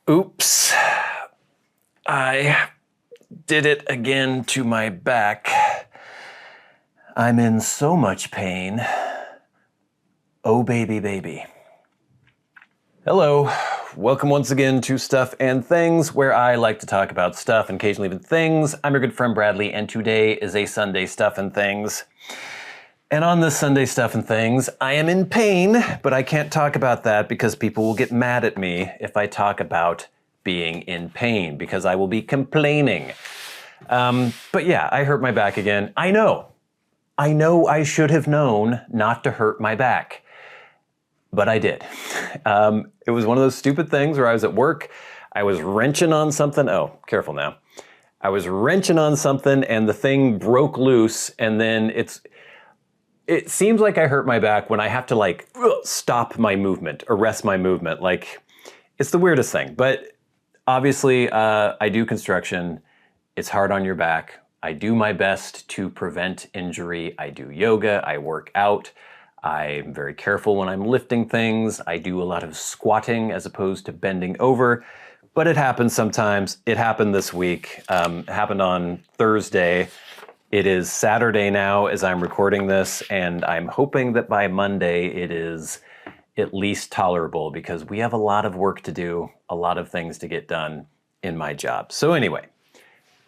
Oops. I did it again to my back. I'm in so much pain. Oh, baby, baby. Hello. Welcome once again to Stuff and Things, where I like to talk about stuff and occasionally even things. I'm your good friend Bradley, and today is a Sunday Stuff and Things. And on this Sunday Stuff and Things, I am in pain, but I can't talk about that because people will get mad at me if I talk about being in pain, because I will be complaining. But yeah, I hurt my back again. I know I should have known not to hurt my back, but I did. It was one of those stupid things where I was at work, I was wrenching on something. Oh, careful now. I was wrenching on something and the thing broke loose, and then it seems like I hurt my back when I have to like stop my movement, arrest my movement. Like, it's the weirdest thing. But obviously, I do construction. It's hard on your back. I do my best to prevent injury. I do yoga, I work out. I'm very careful when I'm lifting things. I do a lot of squatting as opposed to bending over, but it happens sometimes. It happened this week. It happened on Thursday. It is Saturday now as I'm recording this, and I'm hoping that by Monday it is at least tolerable, because we have a lot of work to do, a lot of things to get done in my job. So anyway,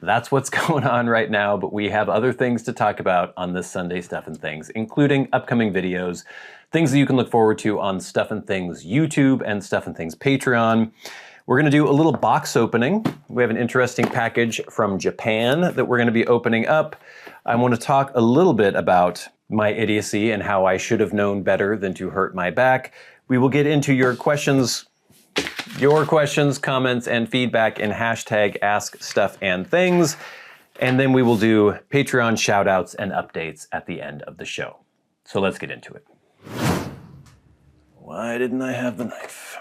that's what's going on right now, but we have other things to talk about on this Sunday Stuff and Things, including upcoming videos, things that you can look forward to on Stuff and Things YouTube and Stuff and Things Patreon. We're gonna do a little box opening. We have an interesting package from Japan that we're gonna be opening up. I wanna talk a little bit about my idiocy and how I should have known better than to hurt my back. We will get into your questions, comments, and feedback in hashtag askstuffandthings. And then we will do Patreon shoutouts and updates at the end of the show. So let's get into it. Why didn't I have the knife?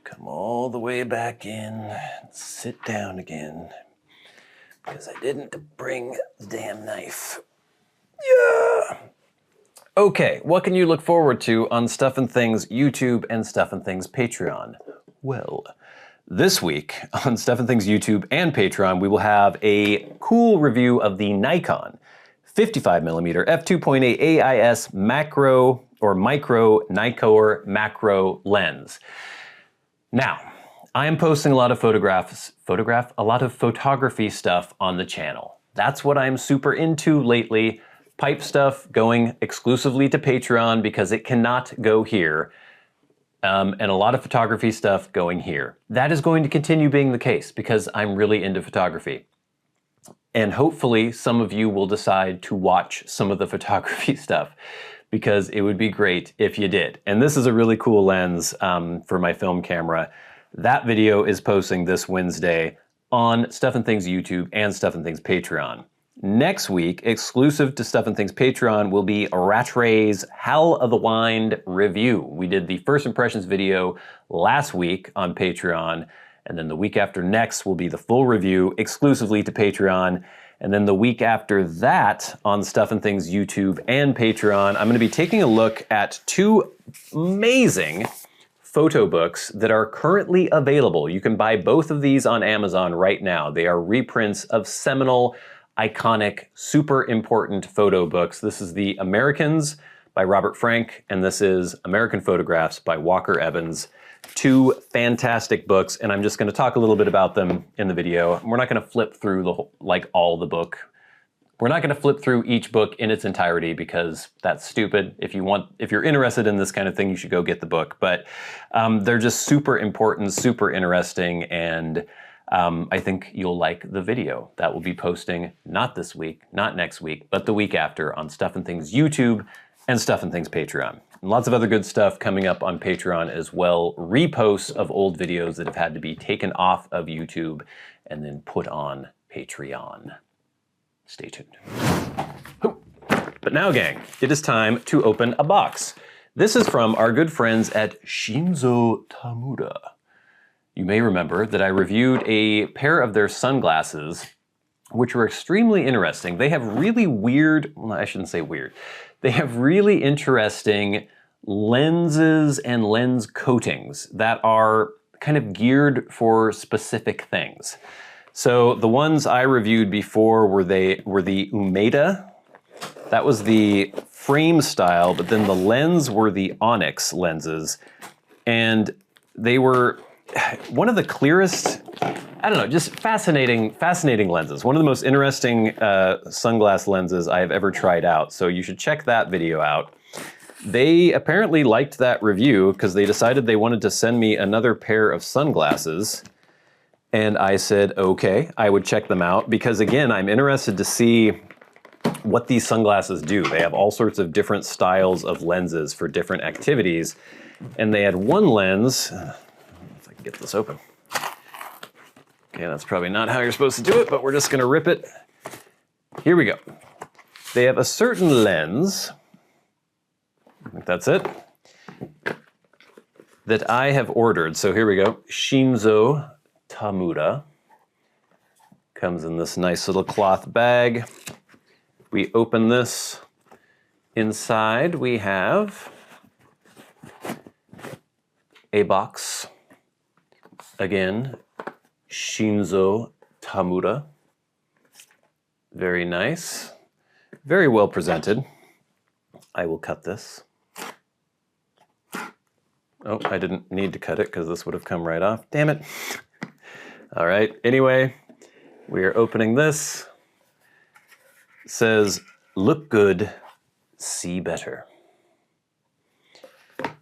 Come all the way back in, sit down again, because I didn't bring the damn knife. Yeah. Okay, what can you look forward to on Stuff and Things YouTube and Stuff and Things Patreon? Well, this week on Stuff and Things YouTube and Patreon, we will have a cool review of the Nikon 55mm f2.8 AIS macro or micro Nikkor macro lens. Now, I am posting a lot of photography stuff on the channel. That's what I'm super into lately. Pipe stuff going exclusively to Patreon because it cannot go here. And a lot of photography stuff going here. That is going to continue being the case because I'm really into photography. And hopefully some of you will decide to watch some of the photography stuff, because it would be great if you did. And this is a really cool lens for my film camera. That video is posting this Wednesday on Stuff and Things YouTube and Stuff and Things Patreon. Next week, exclusive to Stuff and Things Patreon, will be Rattray's Hell of the Wind review. We did the first impressions video last week on Patreon, and then the week after next will be the full review exclusively to Patreon. And then the week after that on Stuff and Things YouTube and Patreon, I'm gonna be taking a look at two amazing photo books that are currently available. You can buy both of these on Amazon right now. They are reprints of seminal, iconic, super important photo books. This is The Americans by Robert Frank, and this is American Photographs by Walker Evans. Two fantastic books, and I'm just gonna talk a little bit about them in the video. We're not gonna flip through the whole, all the book. We're not gonna flip through each book in its entirety because that's stupid. If you're interested in this kind of thing, you should go get the book. But they're just super important, super interesting, and I think you'll like the video. That will be posting not this week, not next week, but the week after on Stuff and Things YouTube and Stuff and Things Patreon. And lots of other good stuff coming up on Patreon as well. Reposts of old videos that have had to be taken off of YouTube and then put on Patreon. Stay tuned. But now, gang, it is time to open a box. This is from our good friends at Shinzo Tamura. You may remember that I reviewed a pair of their sunglasses, which were extremely interesting. They have really weird, well, I shouldn't say weird. They have really interesting lenses and lens coatings that are kind of geared for specific things. So the ones I reviewed before were the Umeda. That was the frame style, but then the lens were the Onyx lenses. And they were one of the clearest, I don't know, just fascinating lenses. One of the most interesting sunglass lenses I have ever tried out. So you should check that video out. They apparently liked that review because they decided they wanted to send me another pair of sunglasses. And I said, okay, I would check them out because again, I'm interested to see what these sunglasses do. They have all sorts of different styles of lenses for different activities. And they had one lens, if I can get this open. Okay, that's probably not how you're supposed to do it, but we're just gonna rip it. Here we go. They have a certain lens, I think that's it, that I have ordered. So here we go, Shinzo Tamura. Comes in this nice little cloth bag. We open this. Inside we have a box. Again, Shinzo Tamura. Very nice. Very well presented. I will cut this. Oh, I didn't need to cut it because this would have come right off. Damn it. All right, anyway, we are opening this. It says, look good, see better.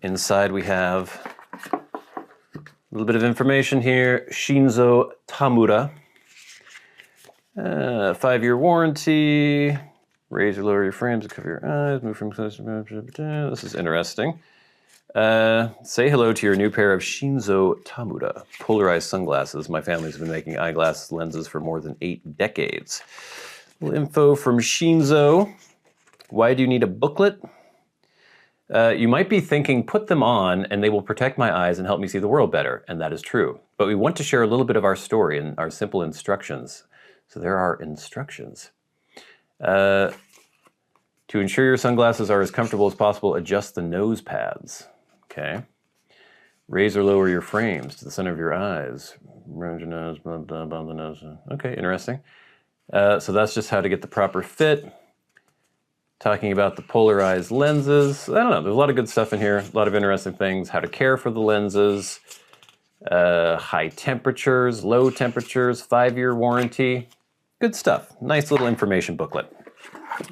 Inside we have a little bit of information here. Shinzo Tamura. 5-year warranty. Raise or lower your frames to cover your eyes. Move from close to... This is interesting. Say hello to your new pair of Shinzo Tamura polarized sunglasses. My family's been making eyeglass lenses for more than 8 decades. A little info from Shinzo. Why do you need a booklet? You might be thinking, put them on and they will protect my eyes and help me see the world better. And that is true. But we want to share a little bit of our story and our simple instructions. So there are instructions. To ensure your sunglasses are as comfortable as possible, adjust the nose pads. Okay. Raise or lower your frames to the center of your eyes. Round your nose, blah, blah, blah, the nose. Okay, interesting. So that's just how to get the proper fit. Talking about the polarized lenses. I don't know, there's a lot of good stuff in here. A lot of interesting things. How to care for the lenses. High temperatures, low temperatures, 5-year warranty. Good stuff. Nice little information booklet.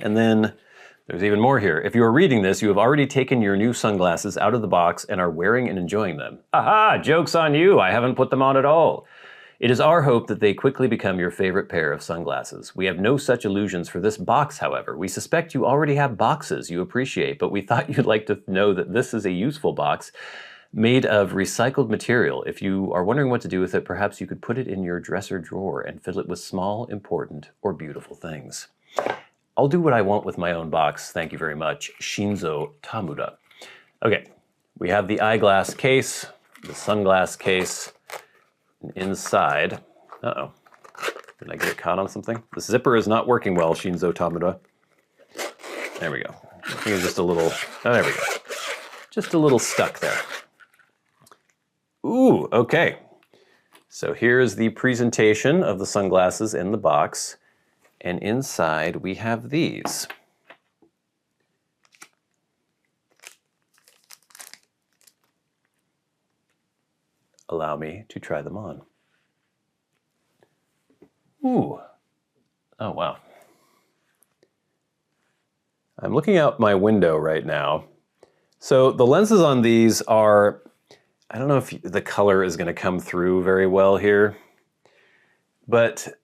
And then there's even more here. If you are reading this, you have already taken your new sunglasses out of the box and are wearing and enjoying them. Aha, joke's on you. I haven't put them on at all. It is our hope that they quickly become your favorite pair of sunglasses. We have no such illusions for this box, however. We suspect you already have boxes you appreciate, but we thought you'd like to know that this is a useful box made of recycled material. If you are wondering what to do with it, perhaps you could put it in your dresser drawer and fill it with small, important, or beautiful things. I'll do what I want with my own box. Thank you very much, Shinzo Tamura. Okay, we have the eyeglass case, the sunglass case, and inside, uh-oh, did I get it caught on something? The zipper is not working well, Shinzo Tamura. There we go. I think it's just a little, oh, there we go. Just a little stuck there. Ooh, okay. So here's the presentation of the sunglasses in the box. And inside we have these. Allow me to try them on. Ooh. Oh, wow. I'm looking out my window right now. So the lenses on these are, I don't know if the color is going to come through very well here, but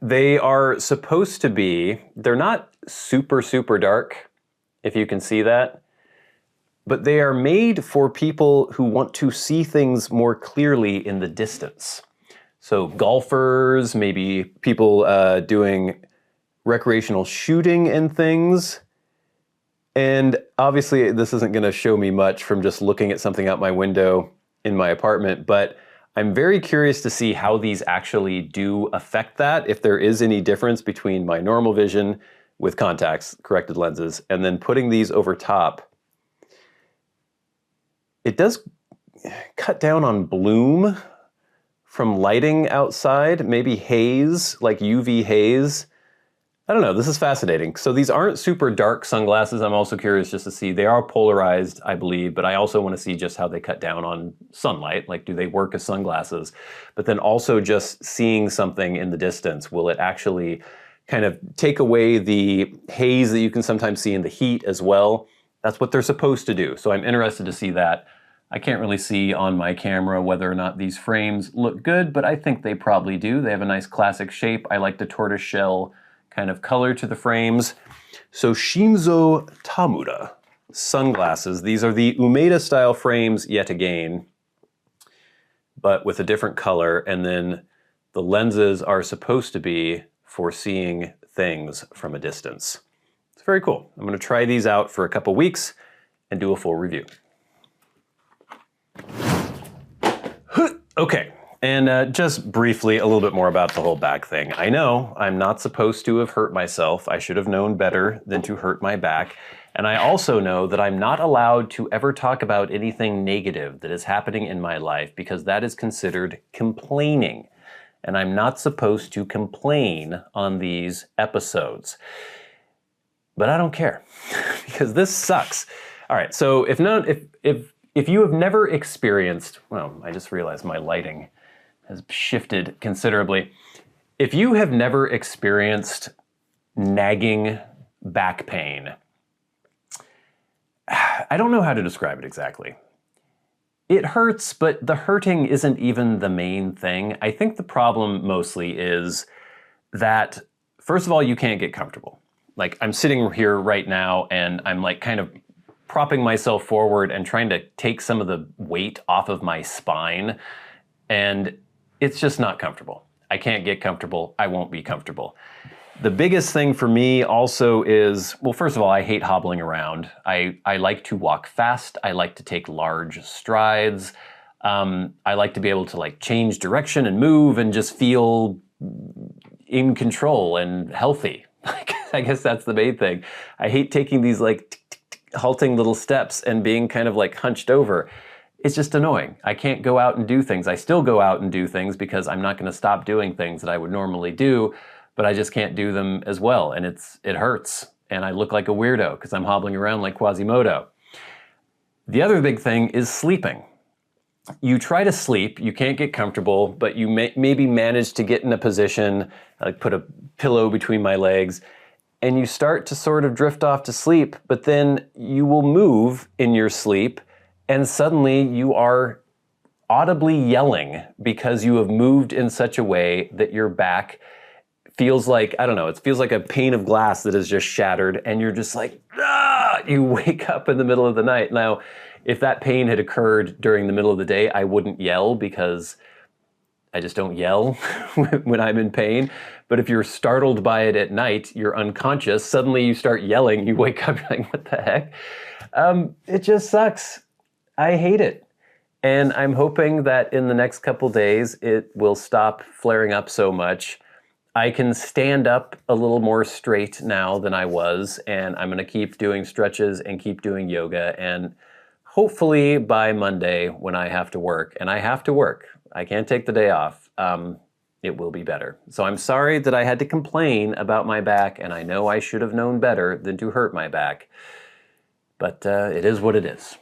they are supposed to be, they're not super, super dark, if you can see that, but they are made for people who want to see things more clearly in the distance. So golfers, maybe people doing recreational shooting and things. And obviously this isn't going to show me much from just looking at something out my window in my apartment, but I'm very curious to see how these actually do affect that, if there is any difference between my normal vision with contacts, corrected lenses, and then putting these over top It does cut down on bloom from lighting outside, maybe haze, like UV haze. I don't know, this is fascinating. So these aren't super dark sunglasses. I'm also curious just to see, they are polarized, I believe, but I also want to see just how they cut down on sunlight. Like, do they work as sunglasses? But then also just seeing something in the distance, will it actually kind of take away the haze that you can sometimes see in the heat as well? That's what they're supposed to do. So I'm interested to see that. I can't really see on my camera whether or not these frames look good, but I think they probably do. They have a nice classic shape. I like the tortoise shell kind of color to the frames. So Shinzo Tamura sunglasses. These are the Umeda style frames yet again, but with a different color. And then the lenses are supposed to be for seeing things from a distance. It's very cool. I'm going to try these out for a couple weeks and do a full review. Okay. And just briefly, a little bit more about the whole back thing. I know I'm not supposed to have hurt myself. I should have known better than to hurt my back. And I also know that I'm not allowed to ever talk about anything negative that is happening in my life because that is considered complaining. And I'm not supposed to complain on these episodes. But I don't care because this sucks. All right, so if you have never experienced, well, I just realized my lighting has shifted considerably. If you have never experienced nagging back pain, I don't know how to describe it exactly. It hurts, but the hurting isn't even the main thing. I think the problem mostly is that, first of all, you can't get comfortable. Like, I'm sitting here right now and I'm like kind of propping myself forward and trying to take some of the weight off of my spine, and it's just not comfortable. I can't get comfortable. I won't be comfortable. The biggest thing for me also is, well, first of all, I hate hobbling around. I like to walk fast. I like to take large strides. I like to be able to like change direction and move and just feel in control and healthy. I guess that's the main thing. I hate taking these like halting little steps and being kind of like hunched over. It's just annoying. I can't go out and do things. I still go out and do things because I'm not going to stop doing things that I would normally do, but I just can't do them as well. And it hurts. And I look like a weirdo because I'm hobbling around like Quasimodo. The other big thing is sleeping. You try to sleep, you can't get comfortable, but you maybe manage to get in a position, like put a pillow between my legs, and you start to sort of drift off to sleep, but then you will move in your sleep, and suddenly you are audibly yelling because you have moved in such a way that your back feels like, I don't know, it feels like a pane of glass that is just shattered, and you're just like, ah! You wake up in the middle of the night. Now, if that pain had occurred during the middle of the day, I wouldn't yell because I just don't yell when I'm in pain. But if you're startled by it at night, you're unconscious, suddenly you start yelling, you wake up, you're like, what the heck? It just sucks. I hate it. And I'm hoping that in the next couple days, it will stop flaring up so much. I can stand up a little more straight now than I was, and I'm gonna keep doing stretches and keep doing yoga, and hopefully by Monday when I have to work, and I have to work, I can't take the day off, it will be better. So I'm sorry that I had to complain about my back, and I know I should have known better than to hurt my back, but it is what it is.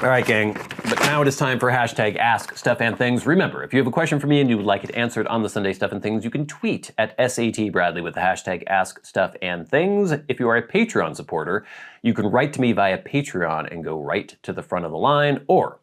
All right, gang, but now it is time for hashtag #AskStuffandThings. Remember, if you have a question for me and you would like it answered on the Sunday Stuff and Things, you can tweet at @SATBradley with the hashtag #AskStuffandThings. If you are a Patreon supporter, you can write to me via Patreon and go right to the front of the line, or,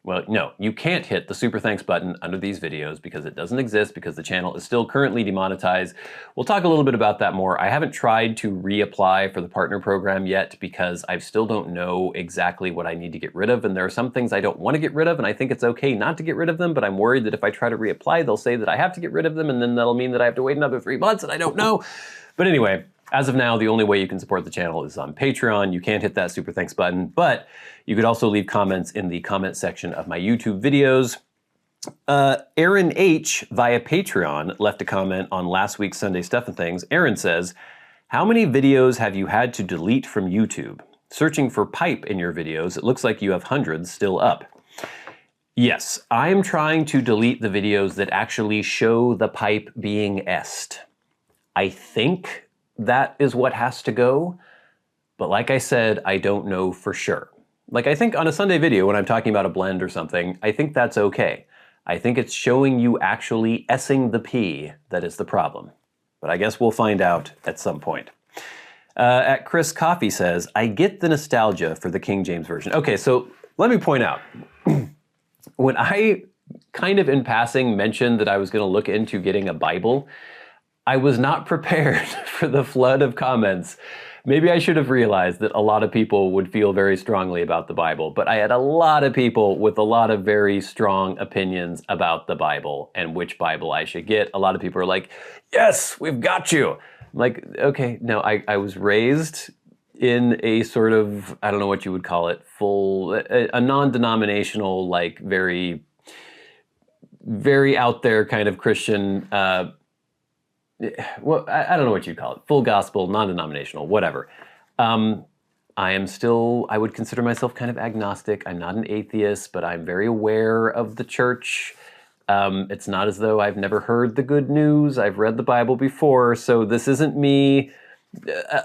well, no, you can't hit the super thanks button under these videos because it doesn't exist because the channel is still currently demonetized. We'll talk a little bit about that more. I haven't tried to reapply for the partner program yet because I still don't know exactly what I need to get rid of, and there are some things I don't want to get rid of, and I think it's okay not to get rid of them, but I'm worried that if I try to reapply, they'll say that I have to get rid of them, and then that'll mean that I have to wait another 3 months, and I don't know. But anyway, as of now, the only way you can support the channel is on Patreon. You can't hit that super thanks button, but you could also leave comments in the comment section of my YouTube videos. Aaron H. via Patreon left a comment on last week's Sunday Stuff and Things. Aaron says, how many videos have you had to delete from YouTube? searching for pipe in your videos. It looks like you have hundreds still up. Yes, I am trying to delete the videos that actually show the pipe being est. I think that is what has to go, but like I said, I don't know for sure. Like I think on a Sunday video when I'm talking about a blend or something, I think that's okay. I think it's showing you actually S-ing the P that is the problem. But I guess we'll find out at some point. At Chris Caughey says, I get the nostalgia for the King James Version. Okay, so let me point out, when I kind of in passing mentioned that I was going to look into getting a Bible, I was not prepared for the flood of comments. Maybe I should have realized that a lot of people would feel very strongly about the Bible, but I had a lot of people with a lot of very strong opinions about the Bible and which Bible I should get. A lot of people are like, yes, we've got you. I'm like, okay, no, I was raised in a sort of, I don't know what you would call it, a non-denominational, like very, very out there kind of Christian, well, I don't know what you'd call it, full gospel, non-denominational, whatever. I would consider myself kind of agnostic. I'm not an atheist, but I'm very aware of the church. It's not as though I've never heard the good news. I've read the Bible before, so this isn't me.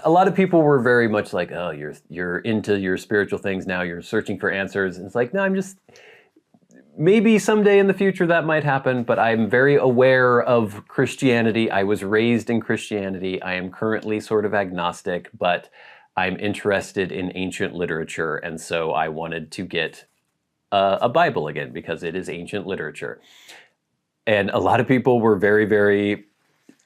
A lot of people were very much like, oh, you're into your spiritual things now, you're searching for answers. And it's like, no, maybe someday in the future that might happen, but I'm very aware of Christianity. I was raised in Christianity. I am currently sort of agnostic, but I'm interested in ancient literature, and so I wanted to get a Bible again because it is ancient literature. And a lot of people were very, very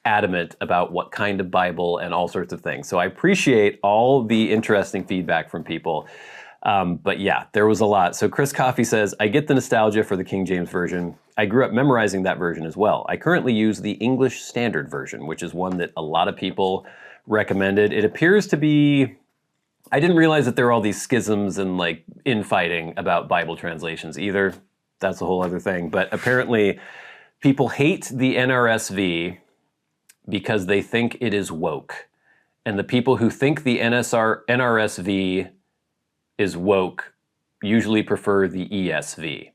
adamant about what kind of Bible and all sorts of things. So I appreciate all the interesting feedback from people. But yeah, there was a lot. So Chris Caughey says, I get the nostalgia for the King James Version. I grew up memorizing that version as well. I currently use the English Standard Version, which is one that a lot of people recommended. It appears to be, I didn't realize that there were all these schisms and like infighting about Bible translations either. That's a whole other thing. But apparently people hate the NRSV because they think it is woke. And the people who think the NRSV is woke usually prefer the ESV.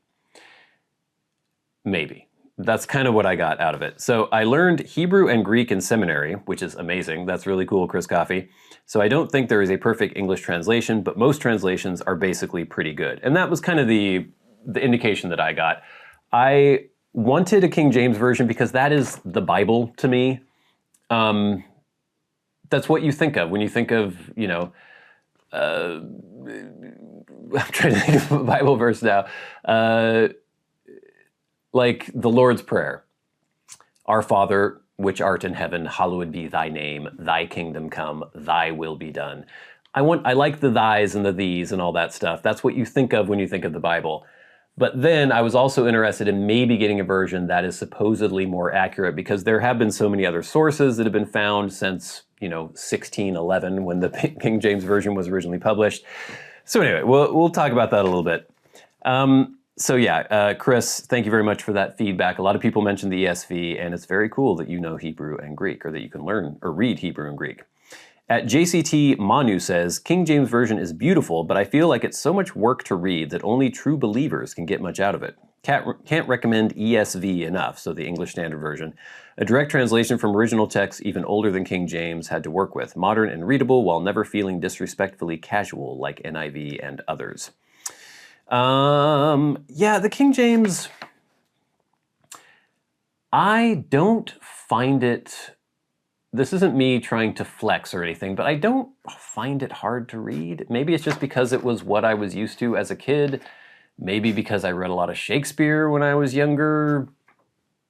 Maybe. That's kind of what I got out of it. So I learned Hebrew and Greek in seminary, which is amazing. That's really cool, Chris Caughey. So I don't think there is a perfect English translation, but most translations are basically pretty good. And that was kind of the indication that I got. I wanted a King James Version because that is the Bible to me. That's what you think of when you think of, you know, I'm trying to think of a Bible verse now. Like the Lord's Prayer. Our Father, which art in heaven, hallowed be thy name. Thy kingdom come, thy will be done. I like the thys and the these and all that stuff. That's what you think of when you think of the Bible. But then I was also interested in maybe getting a version that is supposedly more accurate because there have been so many other sources that have been found since, 1611 when the King James Version was originally published. So anyway, we'll talk about that a little bit. So yeah, Chris, thank you very much for that feedback. A lot of people mentioned the ESV, and it's very cool that you know Hebrew and Greek, or that you can learn or read Hebrew and Greek. At JCT Manu says, King James Version is beautiful, but I feel like it's so much work to read that only true believers can get much out of it. Can't recommend ESV enough, so the English Standard Version. A direct translation from original text even older than King James had to work with. Modern and readable while never feeling disrespectfully casual like NIV and others. Yeah, the King James, I don't find it, this isn't me trying to flex or anything, but I don't find it hard to read. Maybe it's just because it was what I was used to as a kid. Maybe because I read a lot of Shakespeare when I was younger.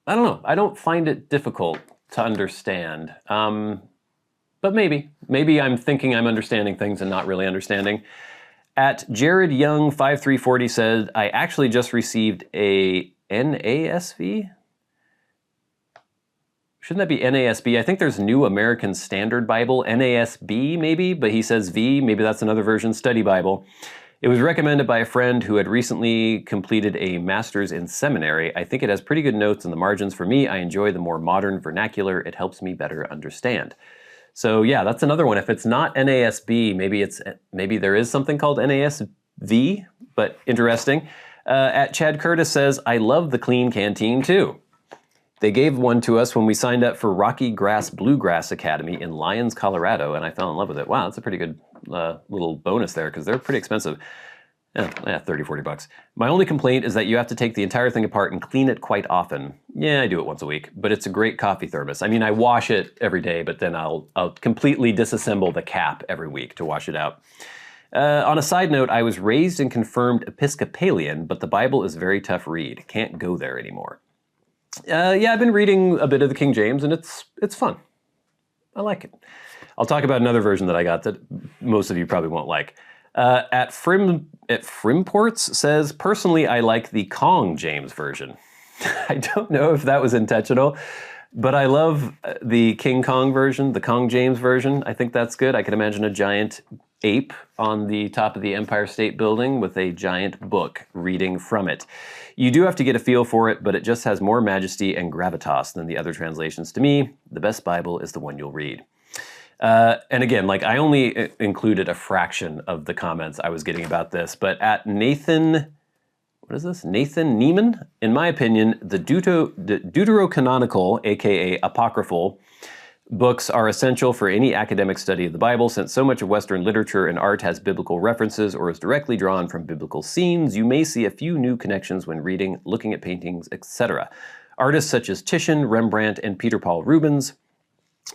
I don't know. I don't find it difficult to understand. But maybe I'm thinking I'm understanding things and not really understanding. At Jared Young 5340 said, I actually just received a NASV? Shouldn't that be NASB? I think there's New American Standard Bible, NASB maybe, but he says V, maybe that's another version, Study Bible. It was recommended by a friend who had recently completed a master's in seminary. I think it has pretty good notes in the margins. For me, I enjoy the more modern vernacular. It helps me better understand. So yeah, that's another one. If it's not NASB, maybe there is something called NASV, but interesting. At Chad Curtis says, I love the clean canteen too. They gave one to us when we signed up for Rocky Grass Bluegrass Academy in Lyons, Colorado, and I fell in love with it. Wow, that's a pretty good little bonus there, because they're pretty expensive. Yeah, 30, 40 bucks. My only complaint is that you have to take the entire thing apart and clean it quite often. Yeah, I do it once a week, but it's a great coffee thermos. I mean, I wash it every day, but then I'll completely disassemble the cap every week to wash it out. On a side note, I was raised and confirmed Episcopalian, but the Bible is a very tough read. Can't go there anymore. Yeah, I've been reading a bit of the King James, and it's fun. I like it. I'll talk about another version that I got that most of you probably won't like. At Frimports says, personally, I like the King James version. I don't know if that was intentional, but I love the King Kong version, the King James version. I think that's good. I can imagine a giant ape on the top of the Empire State Building with a giant book reading from it. You do have to get a feel for it, but it just has more majesty and gravitas than the other translations. To me, the best Bible is the one you'll read. And again, like, I only included a fraction of the comments I was getting about this, but at Nathan, what is this? Nathan Neiman? In my opinion, the deuterocanonical, aka apocryphal, books are essential for any academic study of the Bible, since so much of Western literature and art has biblical references or is directly drawn from biblical scenes. You may see a few new connections when reading, looking at paintings, etc. Artists such as Titian, Rembrandt, and Peter Paul Rubens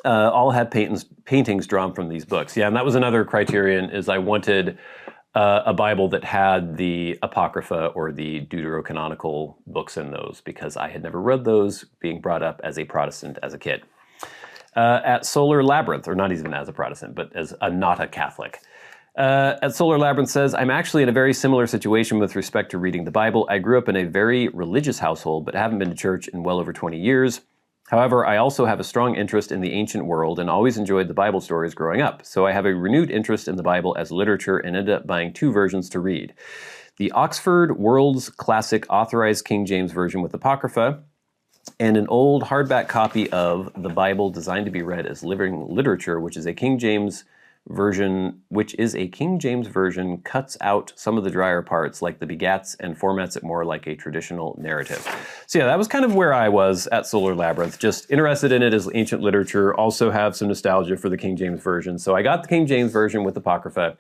all had paintings drawn from these books. Yeah, and that was another criterion, is I wanted a Bible that had the Apocrypha or the deuterocanonical books in those, because I had never read those, being brought up as a Protestant as a kid. At Solar Labyrinth, or not even as a Protestant, but as not a Catholic. At Solar Labyrinth says, I'm actually in a very similar situation with respect to reading the Bible. I grew up in a very religious household, but haven't been to church in well over 20 years. However, I also have a strong interest in the ancient world and always enjoyed the Bible stories growing up. So I have a renewed interest in the Bible as literature and ended up buying 2 versions to read. The Oxford World's Classic Authorized King James Version with Apocrypha, and an old hardback copy of the Bible designed to be read as living literature, which is a King James version, cuts out some of the drier parts like the begats and formats it more like a traditional narrative. So yeah, that was kind of where I was at Solar Labyrinth, just interested in it as ancient literature, also have some nostalgia for the King James version. So I got the King James version with Apocrypha,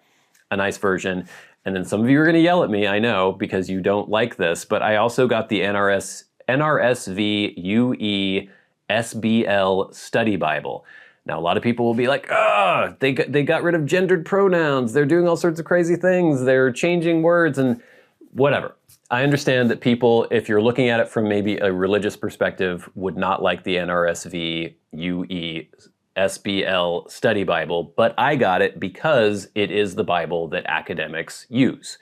a nice version, and then some of you are gonna yell at me, I know, because you don't like this, but I also got the NRSV UE SBL Study Bible. Now, a lot of people will be like, they got rid of gendered pronouns. They're doing all sorts of crazy things. They're changing words and whatever. I understand that people, if you're looking at it from maybe a religious perspective, would not like the NRSV UE SBL Study Bible, but I got it because it is the Bible that academics use.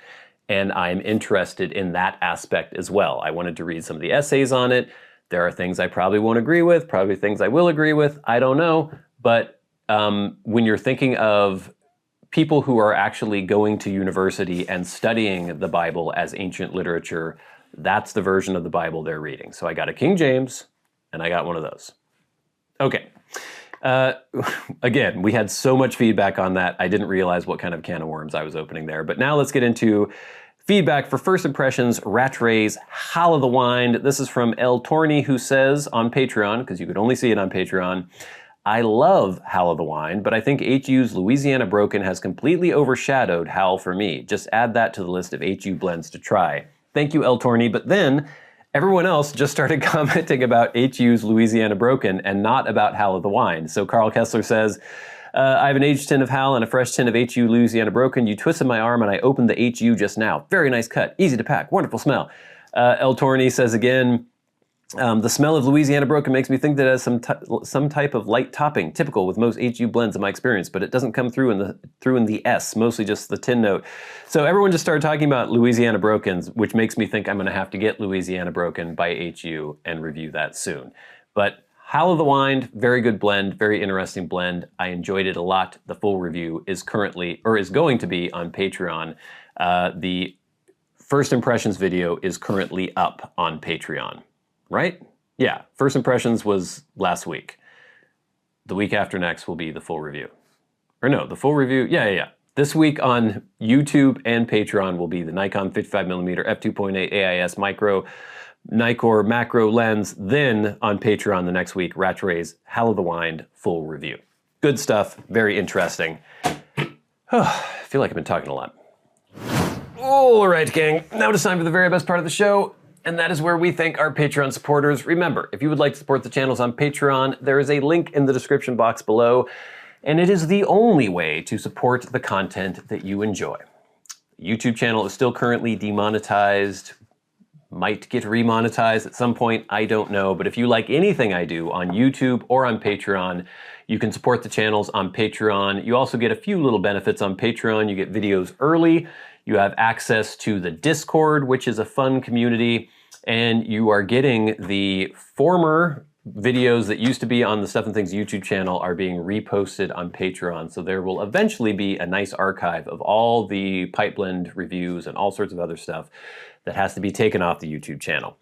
And I'm interested in that aspect as well. I wanted to read some of the essays on it. There are things I probably won't agree with, probably things I will agree with, I don't know. But when you're thinking of people who are actually going to university and studying the Bible as ancient literature, that's the version of the Bible they're reading. So I got a King James, and I got one of those. Okay. Again, we had so much feedback on that, I didn't realize what kind of can of worms I was opening there. But now let's get into feedback for first impressions, Rattray's Hal of the Wind. This is from El Torney, who says on Patreon, because you could only see it on Patreon, I love Hal of the Wind, but I think HU's Louisiana Broken has completely overshadowed Hal for me. Just add that to the list of HU blends to try. Thank you, El Torney. But then everyone else just started commenting about HU's Louisiana Broken and not about Hal of the Wind. So Carl Kessler says, I have an aged tin of Hal and a fresh tin of HU Louisiana Broken. You twisted my arm and I opened the HU just now. Very nice cut, easy to pack, wonderful smell. El Torney says again, the smell of Louisiana Broken makes me think that it has some type of light topping, typical with most HU blends in my experience, but it doesn't come through in the S, mostly just the tin note. So everyone just started talking about Louisiana Brokens, which makes me think I'm gonna have to get Louisiana Broken by HU and review that soon. But Hal of the Wind, very good blend, very interesting blend. I enjoyed it a lot. The full review is currently, or is going to be on Patreon. The first impressions video is currently up on Patreon. Right? Yeah, first impressions was last week. The week after next will be the full review. Or no, the full review, yeah. This week on YouTube and Patreon will be the Nikon 55mm f2.8 AIS micro Nikkor macro lens. Then on Patreon the next week, Rattray's Hell of the Wind full review. Good stuff, very interesting. I feel like I've been talking a lot. All right, gang, now it is time for the very best part of the show, and that is where we thank our Patreon supporters. Remember, if you would like to support the channels on Patreon, there is a link in the description box below, and it is the only way to support the content that you enjoy. The YouTube channel is still currently demonetized, might get remonetized at some point, I don't know, but if you like anything I do on YouTube or on Patreon, you can support the channels on Patreon. You also get a few little benefits on Patreon. You get videos early, you have access to the Discord, which is a fun community, and you are getting the former videos that used to be on the Stuff and Things YouTube channel are being reposted on Patreon. So there will eventually be a nice archive of all the pipe blend reviews and all sorts of other stuff that has to be taken off the YouTube channel.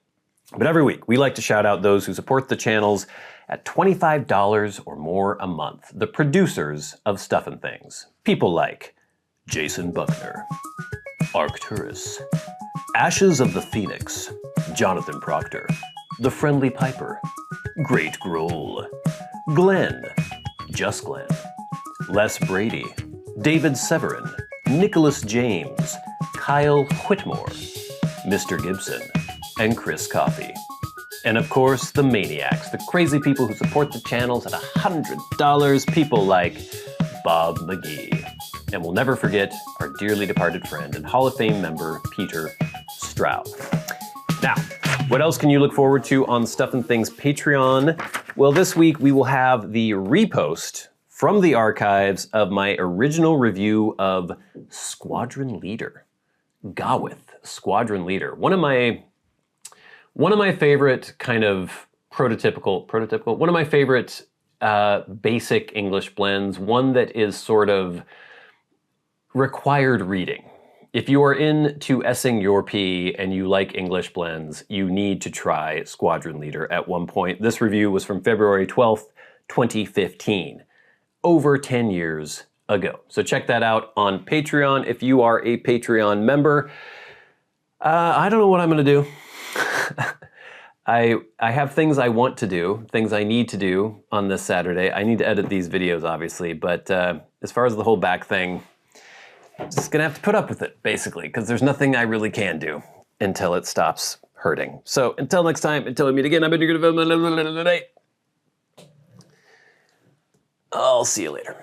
But every week, we like to shout out those who support the channels at $25 or more a month. The producers of Stuff and Things. People like Jason Buckner, Arcturus, Ashes of the Phoenix, Jonathon Proctor, The Friendly Piper, GreatGrol, Glenn, Just Glenn, Les Brady, David Severin, Nicholas James, Kyle Whitmore, Mr. Gibson, and Chris Caughey. And of course, the Maniacs, the crazy people who support the channels at $100, people like Bob Magee. And we'll never forget our dearly departed friend and Hall of Fame member, Peter Straub. Now, what else can you look forward to on Stuff and Things Patreon? Well, this week we will have the repost from the archives of my original review of Squadron Leader. Gawith, Squadron Leader. One of my favorite kind of prototypical, one of my favorite basic English blends, one that is sort of required reading. If you are into S-ing your P and you like English blends, you need to try Squadron Leader at one point. This review was from February 12th, 2015, over 10 years ago. So check that out on Patreon if you are a Patreon member. I don't know what I'm gonna do. I have things I want to do, things I need to do on this Saturday. I need to edit these videos, obviously, but as far as the whole back thing, I'm just gonna have to put up with it, basically, because there's nothing I really can do until it stops hurting. So until next time, until we meet again, I've been your good development. I'll see you later.